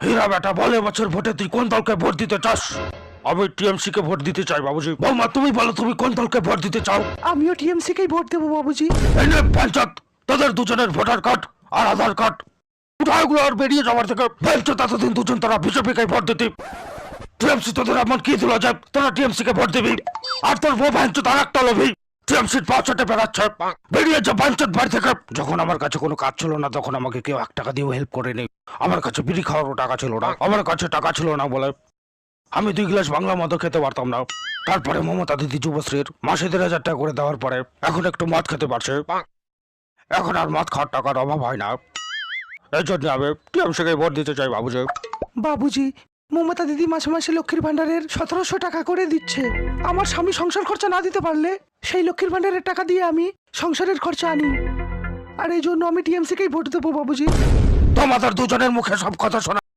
হীরা বেটা বলে বছর ভোটে তুই কোন দলকে ভোট দিতে চাস? আমি টিএমসি কে ভোট দিতে চাই বাবুজি। বৌমা তুমি বলো তুমি কোন দলকে ভোট দিতে চাও? আমিও টিএমসি কেই ভোট দেবো বাবুজি। এই নে পঞ্চায়েত, তোদের দুজনের ভোটার কার্ড আর আধার কার্ড উঠাগুলো আর বেরিয়ে যাওয়ার থেকে বেঞ্চে ততদিন দুজন তোরা বিজেপি কে ভোট দিতি। টিএমসি তোদের এমন কি দিল যে তোরা টিএমসি কে ভোট দিবি? আর তোর বউ বেঞ্চে তার একটা লোভী টিএমসির পাঁচশোটে বেড়াচ্ছে, বেরিয়েছে পঞ্চায়েত বাড়ি থেকে। যখন আমার কাছে কোনো কাজ ছিল না তখন আমাকে কেউ 1 টাকা দিয়েও হেল্প করেনি। আমার কাছে বিড়ি খাওয়ারও টাকা ছিল না, আমার কাছে টাকা ছিল না বলে আমি 2 গ্লাস বাংলা মদ খেতে পারতাম না। তারপরে মমতা দিদি যুবশ্রীর মাসে 1,500 টাকা করে দেওয়ার পরে এখন একটু মদ খেতে পারছে। এখন আর মদ খাওয়ার টাকার অভাব হয় না। এই জন্য আমি টিএমসিকে ভোট দিতে চাই বাবুজি। বাবুজি, মমতা দিদি মাসে মাসে লক্ষ্মীর ভান্ডারের 1700 টাকা করে দিচ্ছে। আমার স্বামী সংসার খরচা না দিতে পারলে সেই লক্ষ্মীর ভান্ডারের টাকা দিয়ে আমি সংসারের খরচা আনি। আর এই জন্য আমি টিএমসি কেই ভোট দেবো বাবুজি। তোমাদের দুজনের মুখে সব কথা শোনা